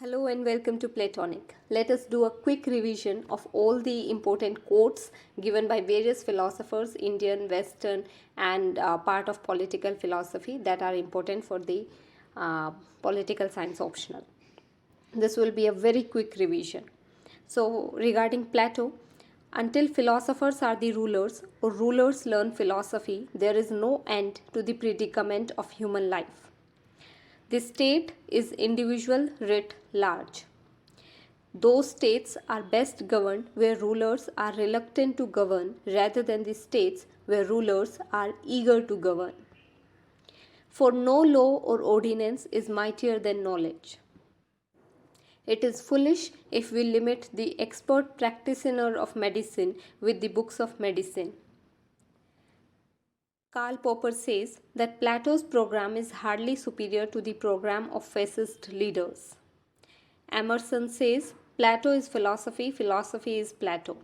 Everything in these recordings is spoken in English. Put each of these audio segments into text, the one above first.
Hello and welcome to Playtonic. Let us do a quick revision of all the important quotes given by various philosophers, Indian, Western, and part of political philosophy that are important for the political science optional. This will be a very quick revision. So, regarding Plato, until philosophers are the rulers or rulers learn philosophy, there is no end to the predicament of human life. The state is individual writ large. Those states are best governed where rulers are reluctant to govern rather than the states where rulers are eager to govern. For no law or ordinance is mightier than knowledge. It is foolish if we limit the expert practitioner of medicine with the books of medicine. Karl Popper says that Plato's program is hardly superior to the program of fascist leaders. Emerson says Plato is philosophy, philosophy is Plato.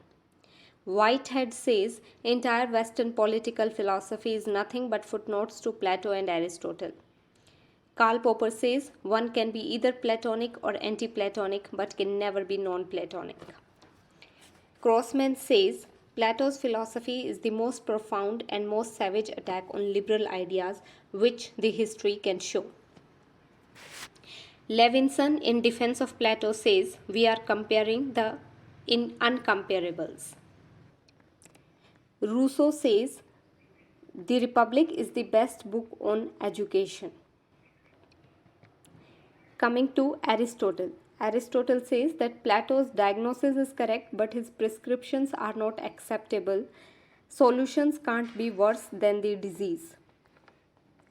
Whitehead says entire Western political philosophy is nothing but footnotes to Plato and Aristotle. Karl Popper says one can be either Platonic or anti-Platonic but can never be non-Platonic. Crossman says Plato's philosophy is the most profound and most savage attack on liberal ideas which the history can show. Levinson, in defense of Plato, says we are comparing the uncomparables. Rousseau says the Republic is the best book on education. Coming to Aristotle. Aristotle says that Plato's diagnosis is correct, but his prescriptions are not acceptable. Solutions can't be worse than the disease.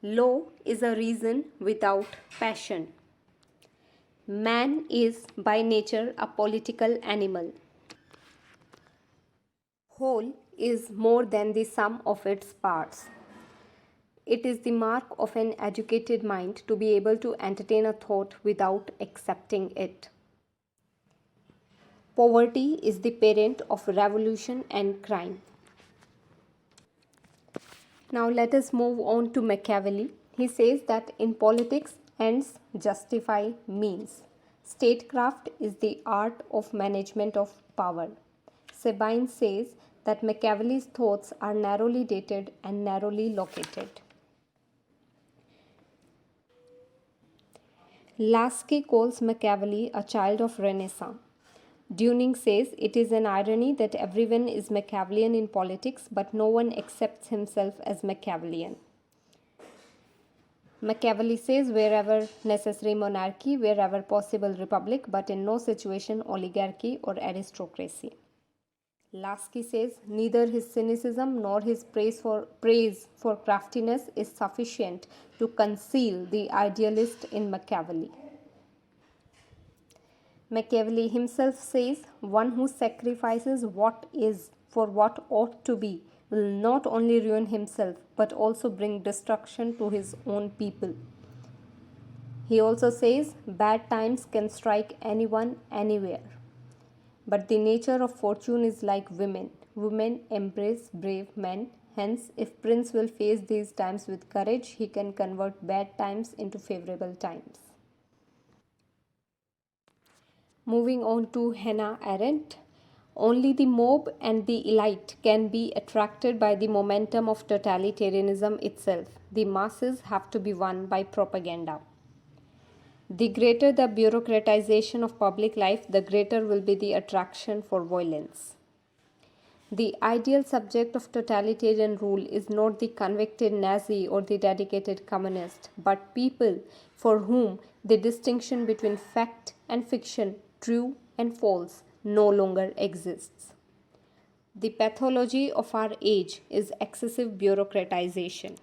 Law is a reason without passion. Man is by nature a political animal. Whole is more than the sum of its parts. It is the mark of an educated mind to be able to entertain a thought without accepting it. Poverty is the parent of revolution and crime. Now let us move on to Machiavelli. He says that in politics, ends justify means. Statecraft is the art of management of power. Sabine says that Machiavelli's thoughts are narrowly dated and narrowly located. Lasky calls Machiavelli a child of Renaissance. Dunning says it is an irony that everyone is Machiavellian in politics, but no one accepts himself as Machiavellian. Machiavelli says wherever necessary monarchy, wherever possible republic, but in no situation oligarchy or aristocracy. Lasky says neither his cynicism nor his praise for craftiness is sufficient to conceal the idealist in Machiavelli. Machiavelli himself says one who sacrifices what is for what ought to be will not only ruin himself but also bring destruction to his own people. He also says bad times can strike anyone anywhere. But the nature of fortune is like women. Women embrace brave men. Hence, if Prince will face these times with courage, he can convert bad times into favorable times. Moving on to Hannah Arendt. Only the mob and the elite can be attracted by the momentum of totalitarianism itself. The masses have to be won by propaganda. The greater the bureaucratization of public life, the greater will be the attraction for violence. The ideal subject of totalitarian rule is not the convicted Nazi or the dedicated communist, but people for whom the distinction between fact and fiction, true and false, no longer exists. The pathology of our age is excessive bureaucratization.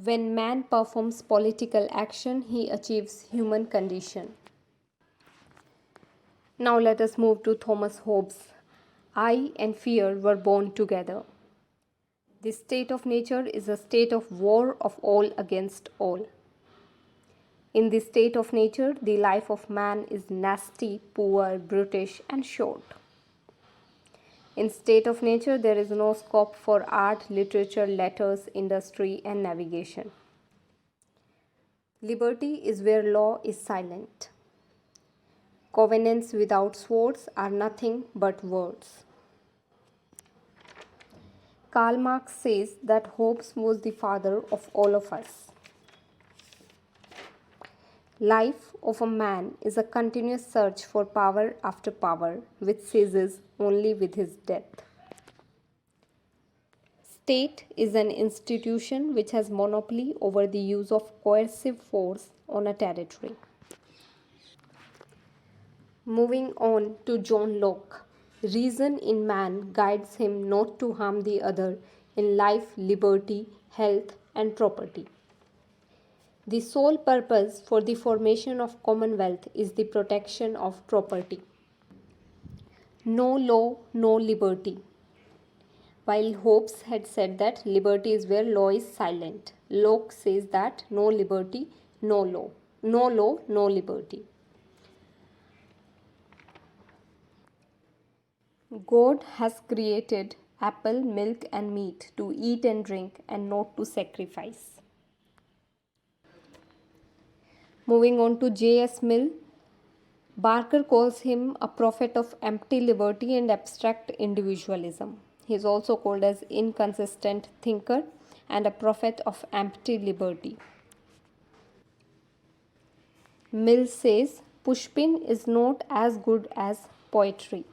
When man performs political action, he achieves human condition. Now let us move to Thomas Hobbes. I and fear were born together. The state of nature is a state of war of all against all. In the state of nature, the life of man is nasty, poor, brutish, and short. In state of nature, there is no scope for art, literature, letters, industry, and navigation. Liberty is where law is silent. Covenants without swords are nothing but words. Karl Marx says that Hobbes was the father of all of us. Life of a man is a continuous search for power after power, which ceases only with his death. State is an institution which has monopoly over the use of coercive force on a territory. Moving on to John Locke. Reason in man guides him not to harm the other in life, liberty, health, and property. The sole purpose for the formation of commonwealth is the protection of property. No law, no liberty. While Hobbes had said that liberty is where law is silent, Locke says that no liberty, no law. No law, no liberty. God has created apple, milk, and meat to eat and drink and not to sacrifice. Moving on to J.S. Mill, Barker calls him a prophet of empty liberty and abstract individualism. He is also called as inconsistent thinker and a prophet of empty liberty. Mill says Pushpin is not as good as poetry.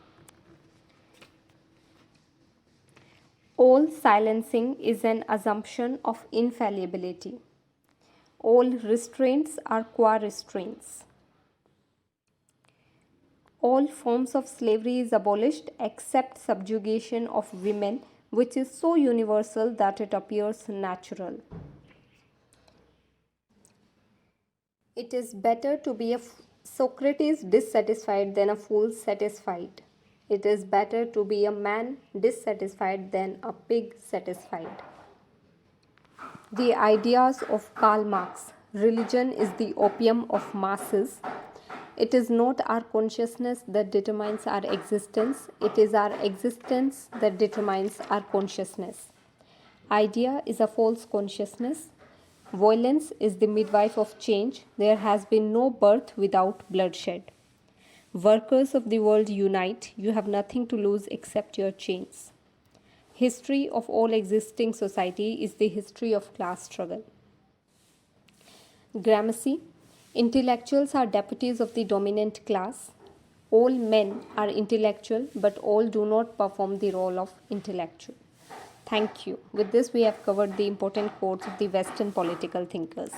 All silencing is an assumption of infallibility. All restraints are qua restraints. All forms of slavery is abolished except subjugation of women, which is so universal that it appears natural. It is better to be a Socrates dissatisfied than a fool satisfied. It is better to be a man dissatisfied than a pig satisfied. The ideas of Karl Marx. Religion is the opium of masses. It is not our consciousness that determines our existence. It is our existence that determines our consciousness. Idea is a false consciousness. Violence is the midwife of change. There has been no birth without bloodshed. Workers of the world unite. You have nothing to lose except your chains. History of all existing society is the history of class struggle. Gramsci. Intellectuals are deputies of the dominant class. All men are intellectual, but all do not perform the role of intellectual. Thank you. With this, we have covered the important quotes of the Western political thinkers.